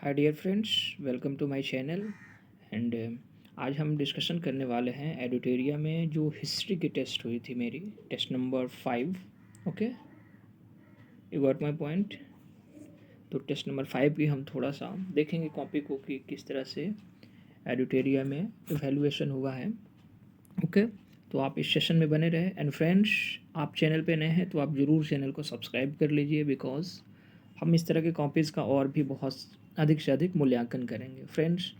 Hi dear friends, welcome to my channel. And आज हम discussion करने वाले हैं एडुटेरिया में जो हिस्ट्री की टेस्ट हुई थी मेरी, test number 5। Okay, you got my point. तो टेस्ट नंबर 5 की हम थोड़ा सा देखेंगे कॉपी को कि किस तरह से एडुटेरिया में इवैल्यूएशन हुआ है। ओके, तो आप इस सेशन में बने रहे। एंड फ्रेंड्स, आप चैनल पे नए हैं तो आप ज़रूर चैनल को सब्सक्राइब कर लीजिए, बिकॉज हम इस तरह के कॉपीज़ का और भी बहुत अधिक से अधिक मूल्यांकन करेंगे। फ्रेंड्स,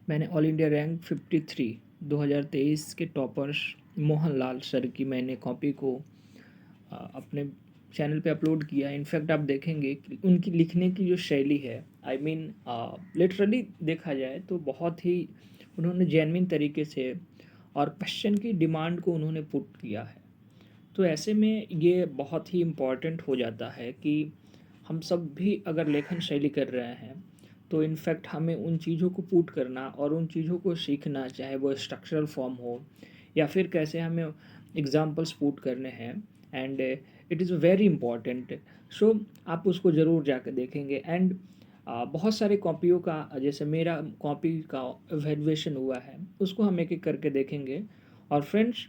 मैंने ऑल इंडिया रैंक 53 2023 के टॉपर्स मोहन लाल सर की मैंने कॉपी को अपने चैनल पे अपलोड किया। इनफैक्ट आप देखेंगे कि उनकी लिखने की जो शैली है, आई मीन लिटरली देखा जाए तो बहुत ही उन्होंने जेन्युइन तरीके से और क्वेश्चन की डिमांड को उन्होंने पुट किया है। तो ऐसे में ये बहुत ही इम्पॉर्टेंट हो जाता है कि हम सब भी अगर लेखन शैली कर रहे हैं तो इनफैक्ट हमें उन चीज़ों को पुट करना और उन चीज़ों को सीखना, चाहे वो स्ट्रक्चरल फॉर्म हो या फिर कैसे हमें एग्जांपल्स पुट करने हैं। And it is very important. So आप उसको ज़रूर जाकर देखेंगे। एंड बहुत सारे कॉपियों का, जैसे मेरा कॉपी का एवेल्युएशन हुआ है, उसको हम एक एक करके देखेंगे। और फ्रेंड्स,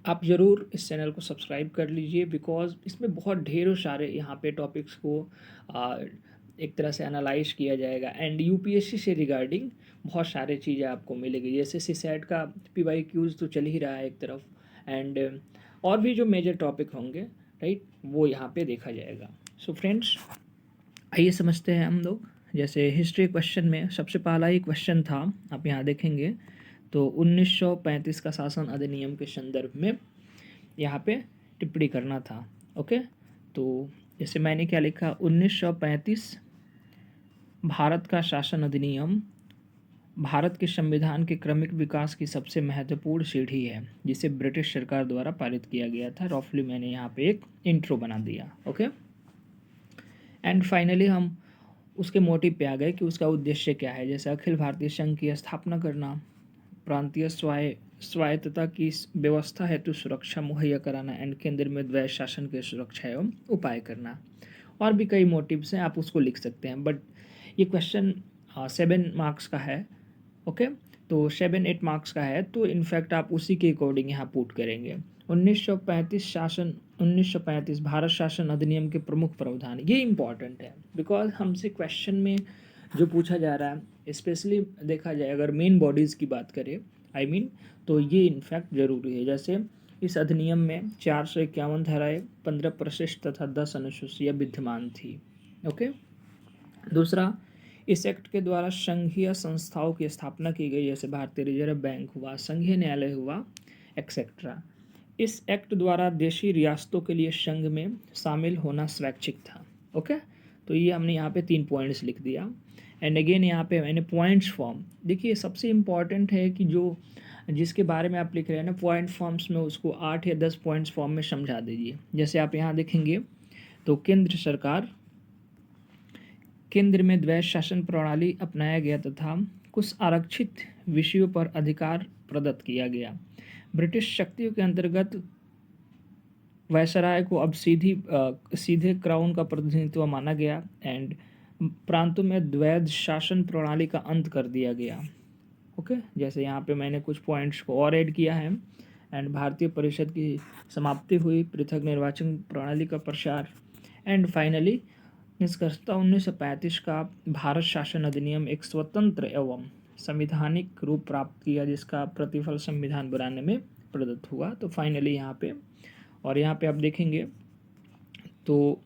आप ज़रूर इस चैनल को सब्सक्राइब कर लीजिए, बिकॉज़ इसमें बहुत ढेरों सारे यहाँ पे टॉपिक्स को आ, एक तरह से एनालाइज किया जाएगा। एंड यूपीएससी से रिगार्डिंग बहुत सारे चीज़ें आपको मिलेगी, जैसे सीसैट का पीवाई क्यूज़ तो चल ही रहा है एक तरफ। एंड और भी जो मेजर टॉपिक होंगे, राइट, वो यहाँ पे देखा जाएगा। सो फ्रेंड्स, आइए समझते हैं हम लोग। जैसे हिस्ट्री क्वेश्चन में सबसे पहला ही क्वेश्चन था, आप यहाँ देखेंगे तो 1935 का शासन अधिनियम के संदर्भ में यहाँ पे टिप्पणी करना था। ओके, तो जैसे मैंने क्या लिखा, 1935 भारत का शासन अधिनियम भारत के संविधान के क्रमिक विकास की सबसे महत्वपूर्ण सीढ़ी है, जिसे ब्रिटिश सरकार द्वारा पारित किया गया था। रफली मैंने यहाँ पे एक इंट्रो बना दिया। ओके, एंड फाइनली हम उसके मोटिव पे आ गए कि उसका उद्देश्य क्या है। जैसे अखिल भारतीय संघ की स्थापना करना, प्रांतीय स्वायत्तता की व्यवस्था हेतु सुरक्षा मुहैया कराना, एंड केंद्र में द्वैध शासन के सुरक्षा एवं उपाय करना। और भी कई मोटिव्स हैं, आप उसको लिख सकते हैं। बट ये क्वेश्चन 7 मार्क्स का है। ओके, तो 7-8 मार्क्स का है, तो इनफैक्ट आप उसी के अकॉर्डिंग यहाँ पुट करेंगे। 1935 भारत शासन अधिनियम के प्रमुख प्रावधान, ये इंपॉर्टेंट है बिकॉज हमसे क्वेश्चन में जो पूछा जा रहा है, स्पेशली देखा जाए अगर मेन बॉडीज़ की बात करें, आई मीन, तो ये इनफैक्ट ज़रूरी है। जैसे इस अधिनियम में 451 धाराएँ, 15 परिशिष्ट तथा 10 अनुसूचियाँ विद्यमान थी। ओके, दूसरा, इस एक्ट के द्वारा संघीय संस्थाओं की स्थापना की गई, जैसे भारतीय रिजर्व बैंक हुआ, संघीय न्यायालय हुआ, एक्सेट्रा। इस एक्ट द्वारा देशी रियासतों के लिए संघ में शामिल होना स्वैच्छिक था। ओके, तो ये हमने यहाँ पे 3 पॉइंट्स लिख दिया। एंड अगेन यहाँ पे मैंने पॉइंट्स फॉर्म, देखिए सबसे इम्पॉर्टेंट है कि जो जिसके बारे में आप लिख रहे हैं ना पॉइंट फॉर्म्स में, उसको 8 या 10 पॉइंट्स फॉर्म में समझा दीजिए। जैसे आप यहाँ देखेंगे तो केंद्र में द्वैध शासन प्रणाली अपनाया गया तथा कुछ आरक्षित विषयों पर अधिकार प्रदत्त किया गया। ब्रिटिश शक्तियों के अंतर्गत वायसराय को अब सीधे क्राउन का प्रतिनिधित्व माना गया। एंड प्रांतों में द्वैध शासन प्रणाली का अंत कर दिया गया। ओके, जैसे यहाँ पे मैंने कुछ पॉइंट्स को और ऐड किया है। एंड भारतीय परिषद की समाप्ति हुई, पृथक निर्वाचन प्रणाली का प्रसार। एंड फाइनली निष्कर्षतः 1935 का भारत शासन अधिनियम एक स्वतंत्र एवं संवैधानिक रूप प्राप्त किया, जिसका प्रतिफल संविधान बनाने में प्रदत्त हुआ। तो फाइनली यहाँ पे, और यहाँ पे आप देखेंगे तो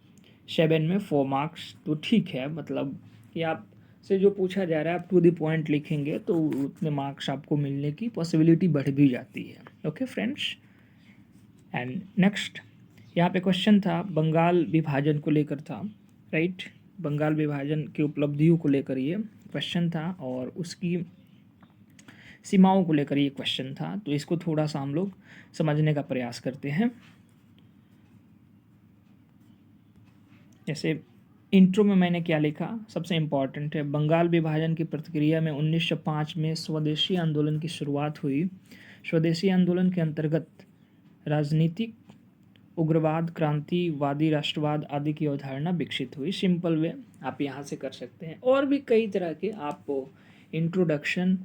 7 में 4 मार्क्स, तो ठीक है। मतलब कि आप से जो पूछा जा रहा है आप टू द पॉइंट लिखेंगे तो उतने मार्क्स आपको मिलने की पॉसिबिलिटी बढ़ भी जाती है। ओके फ्रेंड्स, एंड नेक्स्ट यहाँ पे क्वेश्चन था बंगाल विभाजन को लेकर था, राइट। बंगाल विभाजन की उपलब्धियों को लेकर ये क्वेश्चन था और उसकी सीमाओं को लेकर ये क्वेश्चन था। तो इसको थोड़ा सा हम लोग समझने का प्रयास करते हैं। जैसे इंट्रो में मैंने क्या लिखा, सबसे इम्पॉर्टेंट है, बंगाल विभाजन की प्रतिक्रिया में 1905 में स्वदेशी आंदोलन की शुरुआत हुई। स्वदेशी आंदोलन के अंतर्गत राजनीतिक उग्रवाद, क्रांतिवादी राष्ट्रवाद आदि की अवधारणा विकसित हुई। सिंपल वे आप यहाँ से कर सकते हैं। और भी कई तरह के आप इंट्रोडक्शन,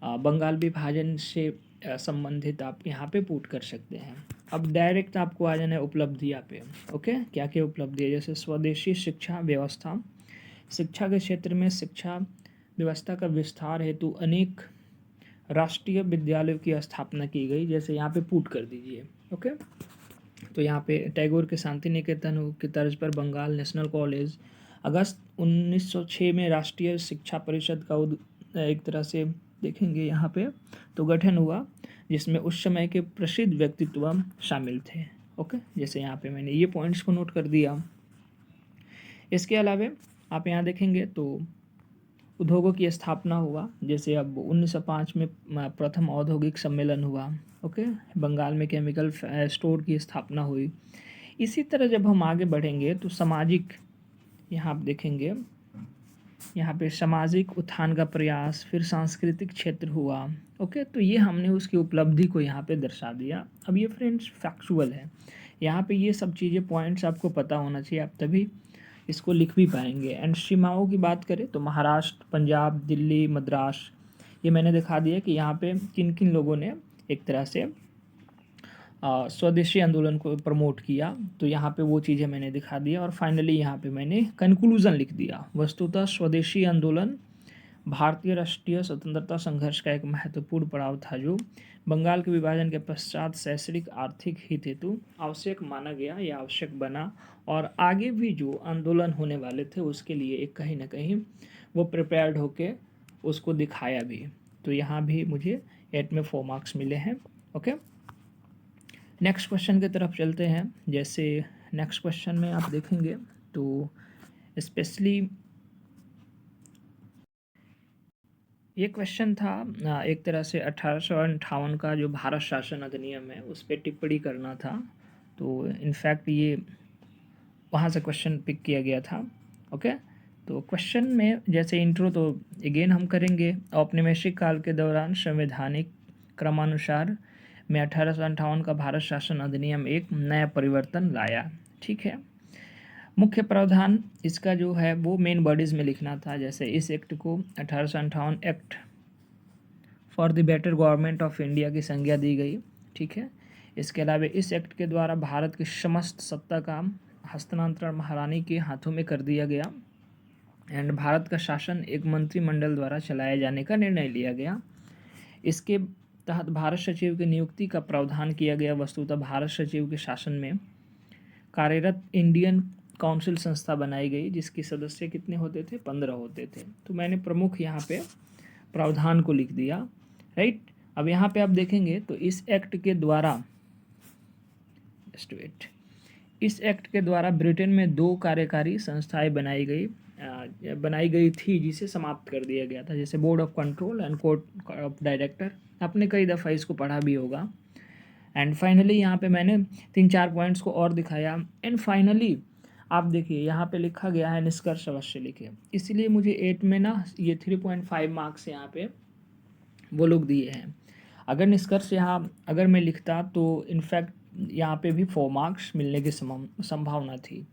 बंगाल विभाजन से संबंधित आप यहाँ पे पुट कर सकते हैं। अब डायरेक्ट आपको आ जाना है उपलब्धियाँ पे। ओके, क्या क्या उपलब्धि है, जैसे स्वदेशी शिक्षा व्यवस्था, शिक्षा के क्षेत्र में शिक्षा व्यवस्था का विस्तार हेतु अनेक राष्ट्रीय विद्यालयों की स्थापना की गई, जैसे यहाँ पे पुट कर दीजिए। ओके, तो यहाँ पे टैगोर के शांति निकेतन की तर्ज पर बंगाल नेशनल कॉलेज अगस्त 1906 में राष्ट्रीय शिक्षा परिषद का एक तरह से देखेंगे यहाँ पे तो गठन हुआ, जिसमें उस समय के प्रसिद्ध व्यक्तित्व शामिल थे। ओके, जैसे यहाँ पे मैंने ये पॉइंट्स को नोट कर दिया। इसके अलावा आप यहाँ देखेंगे तो उद्योगों की स्थापना हुआ, जैसे अब 1905 में प्रथम औद्योगिक सम्मेलन हुआ। ओके, बंगाल में केमिकल स्टोर की स्थापना हुई। इसी तरह जब हम आगे बढ़ेंगे तो सामाजिक, यहाँ आप देखेंगे यहाँ पे सामाजिक उत्थान का प्रयास, फिर सांस्कृतिक क्षेत्र हुआ। ओके, तो ये हमने उसकी उपलब्धि को यहाँ पे दर्शा दिया। अब ये फ्रेंड्स फैक्चुअल है, यहाँ पे ये सब चीज़ें पॉइंट्स आपको पता होना चाहिए, आप तभी इसको लिख भी पाएंगे। एंड सीमाओं की बात करें तो महाराष्ट्र, पंजाब, दिल्ली, मद्रास, ये मैंने दिखा दिया कि यहाँ पे किन किन लोगों ने एक तरह से स्वदेशी आंदोलन को प्रमोट किया, तो यहाँ पे वो चीज़ें मैंने दिखा दिया। और फाइनली यहाँ पे मैंने कंक्लूजन लिख दिया। वस्तुतः स्वदेशी आंदोलन भारतीय राष्ट्रीय स्वतंत्रता संघर्ष का एक महत्वपूर्ण पड़ाव था, जो बंगाल के विभाजन के पश्चात शैक्षणिक आर्थिक हित हेतु आवश्यक माना गया या आवश्यक बना, और आगे भी जो आंदोलन होने वाले थे उसके लिए एक कहीं ना कहीं वो प्रिपेयर्ड होके उसको दिखाया भी। तो यहाँ भी मुझे 8 में 4 मार्क्स मिले हैं। ओके, नेक्स्ट क्वेश्चन की तरफ चलते हैं। जैसे नेक्स्ट क्वेश्चन में आप देखेंगे तो स्पेशली ये क्वेश्चन था एक तरह से 1858 का जो भारत शासन अधिनियम है उस पर टिप्पणी करना था। तो इनफैक्ट ये वहाँ से क्वेश्चन पिक किया गया था। ओके, तो क्वेश्चन में जैसे इंट्रो तो अगेन हम करेंगे। औपनिवेशिक काल के दौरान संवैधानिक क्रमानुसार में 1858 का भारत शासन अधिनियम एक नया परिवर्तन लाया। ठीक है, मुख्य प्रावधान इसका जो है वो मेन बॉडीज़ में लिखना था। जैसे इस एक्ट को 1858 act for the better government of India की संज्ञा दी गई। ठीक है, इसके अलावा इस एक्ट के द्वारा भारत की समस्त सत्ता का हस्तांतरण महारानी के हाथों में कर दिया गया एंड भारत का शासन एक मंत्रिमंडल द्वारा चलाए जाने का निर्णय लिया गया। इसके तहत भारत सचिव की नियुक्ति का प्रावधान किया गया। वस्तुतः भारत सचिव के शासन में कार्यरत इंडियन काउंसिल संस्था बनाई गई, जिसके सदस्य कितने होते थे, 15 होते थे। तो मैंने प्रमुख यहाँ पे प्रावधान को लिख दिया। राइट, अब यहाँ पे आप देखेंगे तो इस एक्ट के द्वारा इस एक्ट के द्वारा ब्रिटेन में 2 कार्यकारी संस्थाएं बनाई गई थी, जिसे समाप्त कर दिया गया था, जैसे board of control and court of director. आपने कई दफ़ा इसको पढ़ा भी होगा। एंड फाइनली यहाँ पे मैंने 3-4 पॉइंट्स को और दिखाया। एंड फाइनली आप देखिए यहाँ पे लिखा गया है निष्कर्ष अवश्य लिखे, इसलिए मुझे 8 में ना ये 3.5 मार्क्स यहाँ पे वो लोग दिए हैं। अगर निष्कर्ष यहाँ अगर मैं लिखता तो इनफैक्ट यहाँ पे भी 4 मार्क्स मिलने की संभावना थी।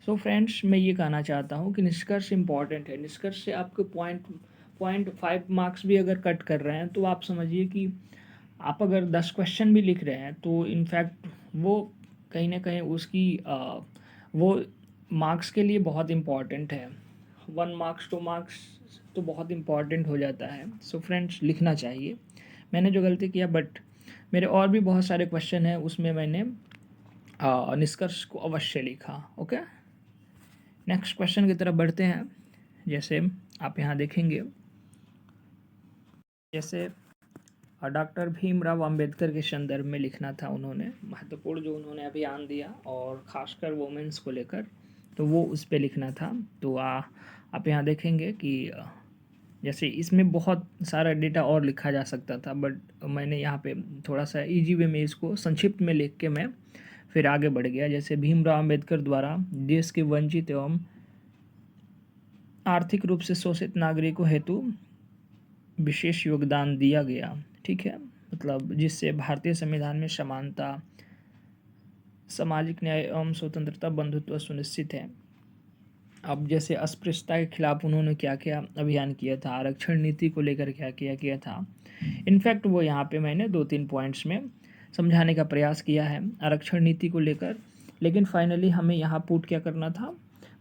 सो फ्रेंड्स, मैं ये कहना चाहता हूँ कि निष्कर्ष इम्पॉर्टेंट है। निष्कर्ष से आपके 0.5 मार्क्स भी अगर कट कर रहे हैं तो आप समझिए कि आप अगर 10 क्वेश्चन भी लिख रहे हैं तो इनफैक्ट वो कहीं ना कहीं उसकी वो मार्क्स के लिए बहुत इम्पॉर्टेंट है। 1 मार्क्स 2 मार्क्स तो बहुत इम्पॉर्टेंट हो जाता है। सो फ्रेंड्स, लिखना चाहिए। मैंने जो गलती किया, बट मेरे और भी बहुत सारे क्वेश्चन हैं, उसमें मैंने निष्कर्ष को अवश्य लिखा। ओके, नेक्स्ट क्वेश्चन की तरफ बढ़ते हैं। जैसे आप यहाँ देखेंगे, जैसे डॉक्टर भीमराव अंबेडकर के संदर्भ में लिखना था उन्होंने, महत्वपूर्ण जो उन्होंने अभियान दिया और ख़ासकर वुमेंस को लेकर, तो वो उस पर लिखना था। तो आप यहाँ देखेंगे कि जैसे इसमें बहुत सारा डेटा और लिखा जा सकता था, बट मैंने यहाँ पे थोड़ा सा इजी वे में इसको संक्षिप्त में लिख के मैं फिर आगे बढ़ गया। जैसे भीमराव अंबेडकर द्वारा देश के वंचित एवं आर्थिक रूप से शोषित नागरिकों हेतु विशेष योगदान दिया गया। ठीक है, मतलब जिससे भारतीय संविधान में समानता सामाजिक न्याय एवं स्वतंत्रता बंधुत्व सुनिश्चित है। अब जैसे अस्पृश्यता के खिलाफ उन्होंने क्या क्या अभियान किया था, आरक्षण नीति को लेकर क्या क्या किया था, इनफैक्ट वो यहाँ पे मैंने 2-3 पॉइंट्स में समझाने का प्रयास किया है आरक्षण नीति को लेकर। लेकिन फाइनली हमें यहाँ पुट क्या करना था,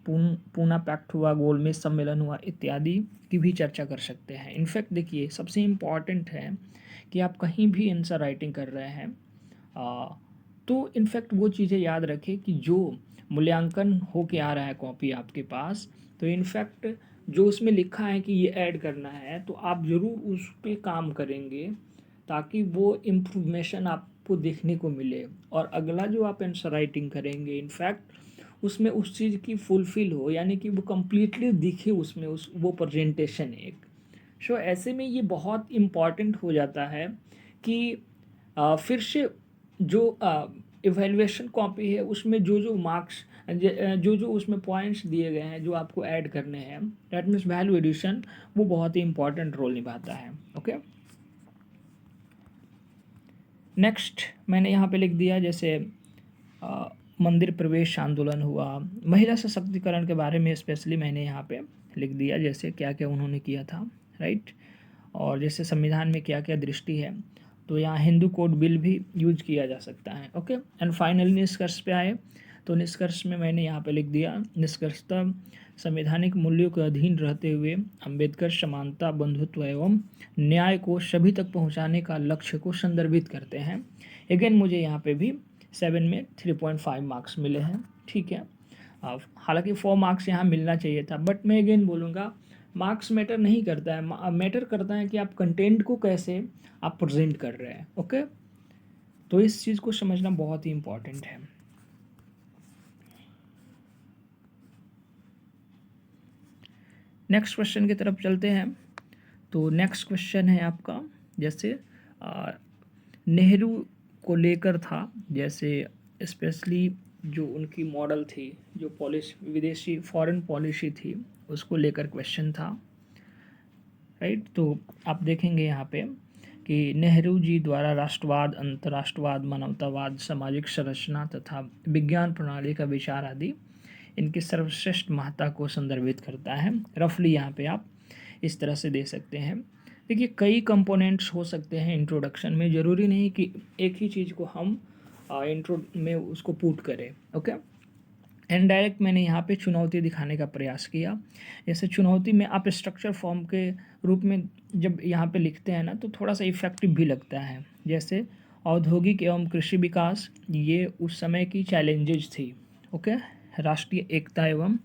पूना पैक्ट हुआ, गोलमेज सम्मेलन हुआ इत्यादि की भी चर्चा कर सकते हैं। इनफैक्ट देखिए सबसे इम्पॉर्टेंट है कि आप कहीं भी आंसर राइटिंग कर रहे हैं तो इनफैक्ट वो चीज़ें याद रखें कि जो मूल्यांकन होके आ रहा है कॉपी आपके पास, तो इनफैक्ट जो उसमें लिखा है कि ये ऐड करना है तो आप ज़रूर उस पर काम करेंगे ताकि वो इम्प्रूवमेशन आपको देखने को मिले। और अगला जो आप आंसर राइटिंग करेंगे इनफैक्ट उसमें उस चीज़ की फुलफिल हो, यानी कि वो कम्प्लीटली दिखे उसमें, उस वो प्रेजेंटेशन एक। सो ऐसे में ये बहुत इम्पॉर्टेंट हो जाता है कि फिर से जो इवैल्यूएशन कॉपी है उसमें जो जो मार्क्स जो जो उसमें पॉइंट्स दिए गए हैं जो आपको ऐड करने हैं, दैट मीन्स वैल्यू एडिशन, वो बहुत ही इंपॉर्टेंट रोल निभाता है। ओके, नेक्स्ट मैंने यहाँ पे लिख दिया जैसे मंदिर प्रवेश आंदोलन हुआ, महिला सशक्तिकरण के बारे में स्पेशली मैंने यहाँ पे लिख दिया जैसे क्या क्या उन्होंने किया था, राइट। और जैसे संविधान में क्या क्या दृष्टि है, तो यहाँ हिंदू कोड बिल भी यूज किया जा सकता है। ओके, एंड फाइनली निष्कर्ष पे आए तो निष्कर्ष में मैंने यहाँ पे लिख दिया, निष्कर्षतः संवैधानिक मूल्यों के अधीन रहते हुए अंबेडकर समानता, बंधुत्व एवं न्याय को सभी तक पहुँचाने का लक्ष्य को संदर्भित करते हैं। अगेन मुझे यहाँ पे भी 7 में 3.5 मार्क्स मिले हैं, ठीक है। हालांकि 4 मार्क्स यहाँ मिलना चाहिए था, बट मैं अगेन बोलूँगा मार्क्स मैटर नहीं करता है, मैटर करता है कि आप कंटेंट को कैसे आप प्रेजेंट कर रहे हैं। ओके, तो इस चीज़ को समझना बहुत ही इम्पॉर्टेंट है। नेक्स्ट क्वेश्चन की तरफ चलते हैं। तो नेक्स्ट क्वेश्चन है आपका जैसे नेहरू को लेकर था, जैसे स्पेशली जो उनकी मॉडल थी, जो पॉलिसी विदेशी फॉरेन पॉलिसी थी उसको लेकर क्वेश्चन था, राइट। तो आप देखेंगे यहाँ पे कि नेहरू जी द्वारा राष्ट्रवाद, अंतर्राष्ट्रवाद, मानवतावाद, सामाजिक संरचना तथा विज्ञान प्रणाली का विचार आदि इनकी सर्वश्रेष्ठ महत्ता को संदर्भित करता है। रफली यहाँ पे आप इस तरह से दे सकते हैं। देखिए कई कंपोनेंट्स हो सकते हैं इंट्रोडक्शन में, ज़रूरी नहीं कि एक ही चीज़ को हम इंट्रो में उसको पुट करें। ओके, इनडायरेक्ट मैंने यहाँ पे चुनौती दिखाने का प्रयास किया। जैसे चुनौती में आप स्ट्रक्चर फॉर्म के रूप में जब यहाँ पे लिखते हैं ना तो थोड़ा सा इफेक्टिव भी लगता है। जैसे औद्योगिक एवं कृषि विकास, ये उस समय की चैलेंजेस थी। ओके, राष्ट्रीय एकता एवं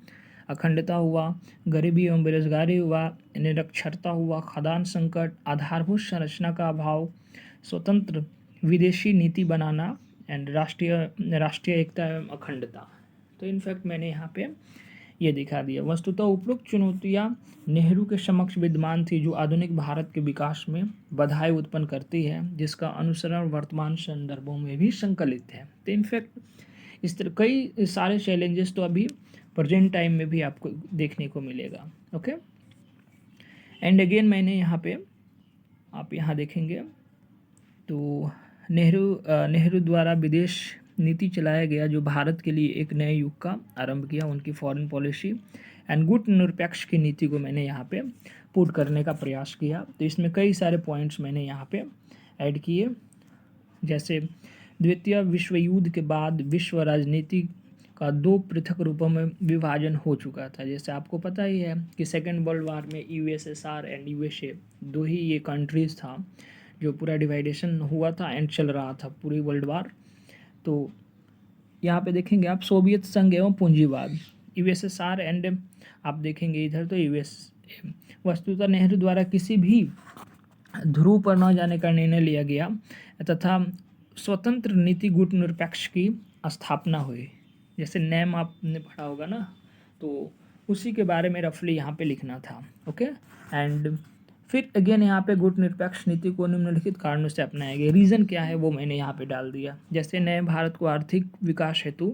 अखंडता हुआ, गरीबी एवं बेरोजगारी हुआ, निरक्षरता हुआ, खाद्यान्न संकट, आधारभूत संरचना का अभाव, स्वतंत्र विदेशी नीति बनाना एंड राष्ट्रीय एकता एवं अखंडता। तो इनफैक्ट मैंने यहाँ पे ये दिखा दिया। वस्तुतः उपरोक्त चुनौतियाँ नेहरू के समक्ष विद्यमान थी जो आधुनिक भारत के विकास में बाधाएं उत्पन्न करती है, जिसका अनुसरण वर्तमान संदर्भों में भी संकलित है। तो इनफैक्ट इस तरह कई सारे चैलेंजेस तो अभी प्रेजेंट टाइम में भी आपको देखने को मिलेगा। ओके, एंड अगेन मैंने यहाँ पे आप यहाँ देखेंगे तो नेहरू द्वारा विदेश नीति चलाया गया जो भारत के लिए एक नए युग का आरंभ किया, उनकी फॉरेन पॉलिसी एंड गुट निरपेक्ष की नीति को मैंने यहाँ पे पुट करने का प्रयास किया। तो इसमें कई सारे पॉइंट्स मैंने यहाँ पे ऐड किए। जैसे द्वितीय विश्व युद्ध के बाद विश्व राजनीति का 2 पृथक रूपों में विभाजन हो चुका था। जैसे आपको पता ही है कि सेकेंड वर्ल्ड वार में यूएसएसआर एंड यूएसए 2 ही ये कंट्रीज़ था जो पूरा डिवाइडेशन हुआ था एंड चल रहा था पूरी वर्ल्ड वार। तो यहाँ पे देखेंगे आप सोवियत संघ एवं पूंजीवाद, यूएसएसआर एंड आप देखेंगे इधर तो यूएस। वस्तुतः नेहरू द्वारा किसी भी ध्रुव पर न जाने का निर्णय लिया गया तथा स्वतंत्र नीति गुट निरपेक्ष की स्थापना हुई। जैसे नेम आपने पढ़ा होगा ना, तो उसी के बारे में रफली यहाँ पे लिखना था। ओके, एंड फिर अगेन यहाँ पे गुट निरपेक्ष नीति को निम्नलिखित कारणों से अपनाया गया। रीज़न क्या है वो मैंने यहाँ पे डाल दिया। जैसे नए भारत को आर्थिक विकास हेतु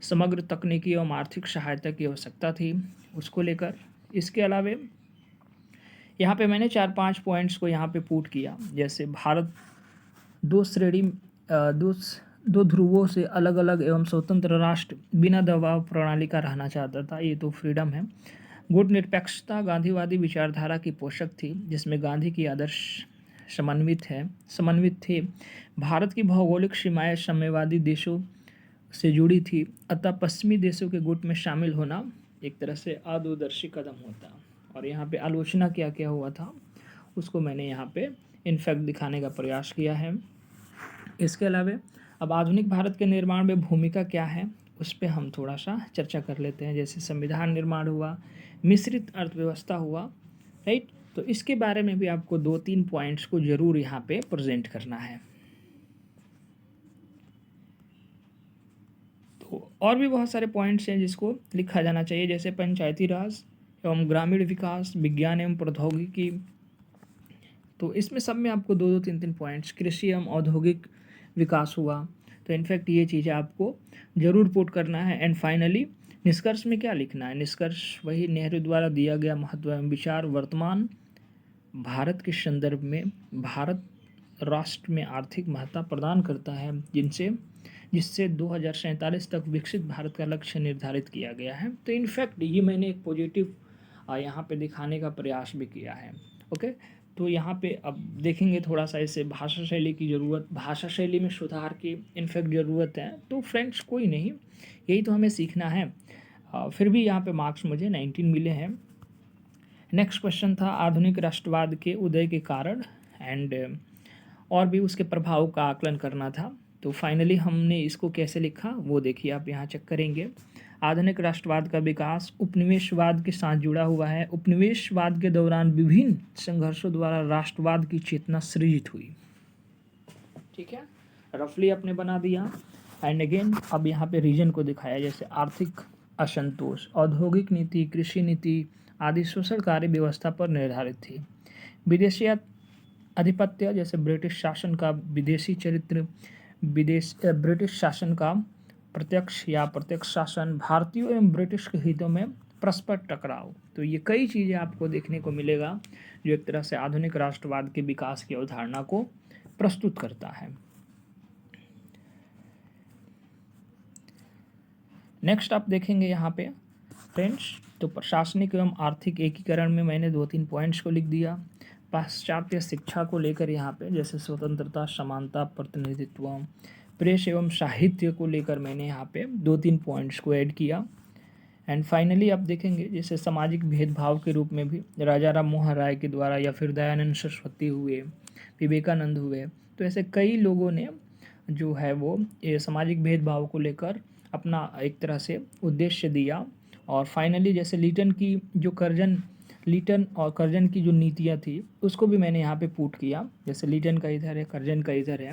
समग्र तकनीकी एवं आर्थिक सहायता की आवश्यकता थी, उसको लेकर। इसके अलावा यहाँ पे मैंने 4-5 पॉइंट्स को यहाँ पे पुट किया। जैसे भारत दो दो ध्रुवों से अलग अलग एवं स्वतंत्र राष्ट्र बिना दबाव प्रणाली का रहना चाहता था। ये तो फ्रीडम है। गुटनिरपेक्षता गांधीवादी विचारधारा की पोषक थी, जिसमें गांधी की आदर्श समन्वित थे। भारत की भौगोलिक सीमाएं साम्यवादी देशों से जुड़ी थी, अतः पश्चिमी देशों के गुट में शामिल होना एक तरह से अदूरदर्शी कदम होता। और यहाँ पे आलोचना क्या क्या हुआ था उसको मैंने यहाँ पे इनफैक्ट दिखाने का प्रयास किया है। इसके अलावा अब आधुनिक भारत के निर्माण में भूमिका क्या है उस पर हम थोड़ा सा चर्चा कर लेते हैं। जैसे संविधान निर्माण हुआ, मिश्रित अर्थव्यवस्था हुआ, राइट। तो इसके बारे में भी आपको 2-3 पॉइंट्स को जरूर यहाँ पे प्रेजेंट करना है। तो और भी बहुत सारे पॉइंट्स हैं जिसको लिखा जाना चाहिए, जैसे पंचायती राज एवं ग्रामीण विकास, विज्ञान एवं प्रौद्योगिकी। तो इसमें सब में आपको 2-3 पॉइंट्स, कृषि एवं औद्योगिक विकास हुआ। तो इनफैक्ट ये चीज़ें आपको ज़रूर पुट करना है। एंड फाइनली निष्कर्ष में क्या लिखना है? निष्कर्ष वही नेहरू द्वारा दिया गया महत्व एवं विचार वर्तमान भारत के संदर्भ में भारत राष्ट्र में आर्थिक महत्ता प्रदान करता है, जिससे 2047 तक विकसित भारत का लक्ष्य निर्धारित किया गया है। तो इनफैक्ट ये मैंने एक पॉजिटिव यहाँ पे दिखाने का प्रयास भी किया है। ओके, तो यहाँ पे अब देखेंगे थोड़ा सा इसे भाषा शैली की ज़रूरत, भाषा शैली में सुधार की इनफैक्ट ज़रूरत है। तो फ्रेंड्स कोई नहीं, यही तो हमें सीखना है। फिर भी यहाँ पे मार्क्स मुझे 19 मिले हैं। नेक्स्ट क्वेश्चन था आधुनिक राष्ट्रवाद के उदय के कारण एंड और भी उसके प्रभाव का आकलन करना था। तो फाइनली हमने इसको कैसे लिखा वो देखिए, आप यहाँ चेक करेंगे। आधुनिक राष्ट्रवाद का विकास उपनिवेशवाद के साथ जुड़ा हुआ है। उपनिवेशवाद के दौरान विभिन्न संघर्षों द्वारा राष्ट्रवाद की चेतना सृजित हुई। ठीक है, रफली आपने बना दिया। एंड अगेन अब यहाँ पे रीजन को दिखाया, जैसे आर्थिक असंतोष, औद्योगिक नीति, कृषि नीति आदि शोषणकारी व्यवस्था पर निर्धारित थी। विदेशी अधिपत्य, जैसे ब्रिटिश शासन का विदेशी चरित्र, ब्रिटिश शासन का प्रत्यक्ष या अप्रत्यक्ष शासन, भारतीयों एवं ब्रिटिश के हितों में परस्पर टकराव। तो ये कई चीज़ें आपको देखने को मिलेगा जो एक तरह से आधुनिक राष्ट्रवाद के विकास की अवधारणा को प्रस्तुत करता है। नेक्स्ट आप देखेंगे यहाँ पे फ्रेंड्स, तो प्रशासनिक एवं आर्थिक एकीकरण में मैंने 2-3 पॉइंट्स को लिख दिया। पाश्चात्य शिक्षा को लेकर यहाँ पे जैसे स्वतंत्रता, समानता, प्रतिनिधित्व, प्रेस एवं साहित्य को लेकर मैंने यहाँ पे 2-3 पॉइंट्स को ऐड किया। एंड फाइनली आप देखेंगे जैसे सामाजिक भेदभाव के रूप में भी राजा राम मोहन राय के द्वारा या फिर दयानंद सरस्वती हुए, विवेकानंद हुए, तो ऐसे कई लोगों ने जो है वो ये सामाजिक भेदभाव को लेकर अपना एक तरह से उद्देश्य दिया। और फाइनली जैसे लीटन और कर्जन की जो नीतियाँ थी उसको भी मैंने यहाँ पे पुट किया, जैसे लीटन का इधर है, कर्जन का इधर है।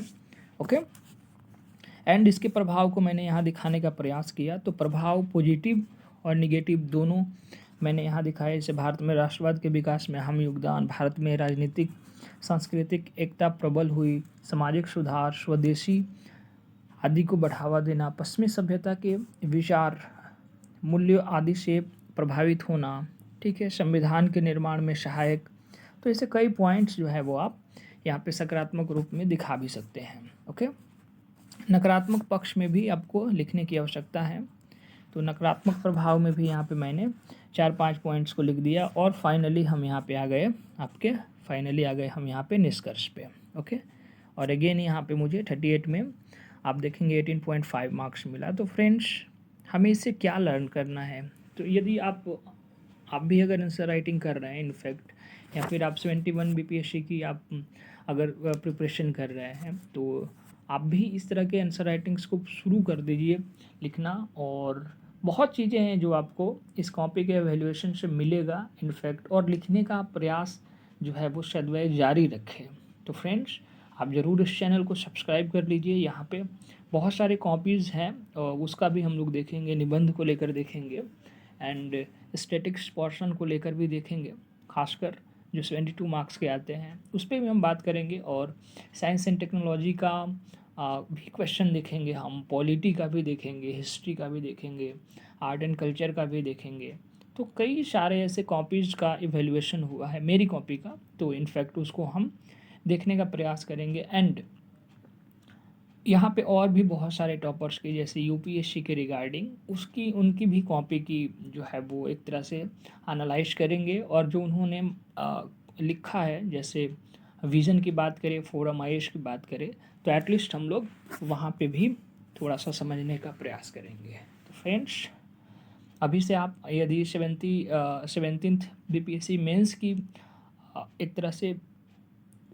ओके, एंड इसके प्रभाव को मैंने यहाँ दिखाने का प्रयास किया। तो प्रभाव पॉजिटिव और निगेटिव दोनों मैंने यहाँ दिखाया। जैसे भारत में राष्ट्रवाद के विकास में अहम योगदान, भारत में राजनीतिक सांस्कृतिक एकता प्रबल हुई, सामाजिक सुधार, स्वदेशी आदि को बढ़ावा देना, पश्चिमी सभ्यता के विचार मूल्यों आदि से प्रभावित होना, ठीक है, संविधान के निर्माण में सहायक। तो ऐसे कई पॉइंट्स जो है वो आप यहाँ पे सकारात्मक रूप में दिखा भी सकते हैं। ओके, नकारात्मक पक्ष में भी आपको लिखने की आवश्यकता है। तो नकारात्मक प्रभाव में भी यहाँ पे मैंने 4-5 पॉइंट्स को लिख दिया। और फाइनली हम यहाँ पे आ गए हम यहाँ पे निष्कर्ष पे। ओके, और अगेन यहाँ पे मुझे 38 में आप देखेंगे 18.5 मार्क्स मिला। तो फ्रेंड्स हमें इससे क्या लर्न करना है? तो यदि आप भी अगर आंसर राइटिंग कर रहे हैं इनफैक्ट, या फिर आप 71 बीपीएससी की आप अगर प्रिपरेशन कर रहे हैं, तो आप भी इस तरह के आंसर राइटिंग्स को शुरू कर दीजिए लिखना। और बहुत चीज़ें हैं जो आपको इस कॉपी के एवेल्युएशन से मिलेगा इनफैक्ट, और लिखने का प्रयास जो है वो सदैव जारी रखें। तो फ्रेंड्स आप ज़रूर इस चैनल को सब्सक्राइब कर लीजिए। यहाँ पे बहुत सारे कॉपीज़ हैं और उसका भी हम लोग देखेंगे, निबंध को लेकर देखेंगे एंड स्टैटिक्स पोर्शन को लेकर भी देखेंगे, खासकर जो 72 मार्क्स के आते हैं उस पर भी हम बात करेंगे। और साइंस एंड टेक्नोलॉजी का भी क्वेश्चन देखेंगे हम, पॉलिटी का भी देखेंगे, हिस्ट्री का भी देखेंगे, आर्ट एंड कल्चर का भी देखेंगे। तो कई सारे ऐसे कॉपीज़ का इवैल्यूएशन हुआ है मेरी कॉपी का, तो इनफैक्ट उसको हम देखने का प्रयास करेंगे। एंड यहाँ पे और भी बहुत सारे टॉपर्स के जैसे यूपीएससी के रिगार्डिंग उसकी उनकी भी कॉपी की जो है वो एक तरह से एनालाइज करेंगे, और जो उन्होंने लिखा है, जैसे विज़न की बात करें, फोरम आईएएस की बात करें, तो एटलीस्ट हम लोग वहाँ पे भी थोड़ा सा समझने का प्रयास करेंगे। तो फ्रेंड्स, अभी से आप यदि 17th बीपीएससी मेंस की एक तरह से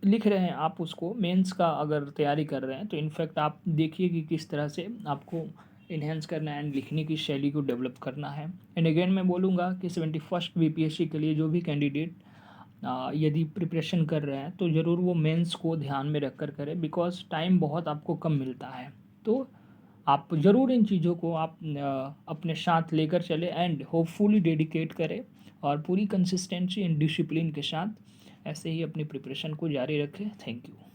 लिख रहे हैं, आप उसको मेंस का अगर तैयारी कर रहे हैं, तो इनफैक्ट आप देखिए कि किस तरह से आपको इन्हेंस करना है एंड लिखने की शैली को डेवलप करना है। एंड अगेन मैं बोलूँगा कि 71st बीपीएससी के लिए जो भी कैंडिडेट यदि प्रिपरेशन कर रहे हैं, तो ज़रूर वो मेंस को ध्यान में रख कर करें, बिकॉज टाइम बहुत आपको कम मिलता है। तो आप ज़रूर इन चीज़ों को आप अपने साथ लेकर चले एंड होपफुली डेडिकेट करें, और पूरी कंसिस्टेंसी एंड डिसिप्लिन के साथ ऐसे ही अपनी प्रिपरेशन को जारी रखें। Thank you.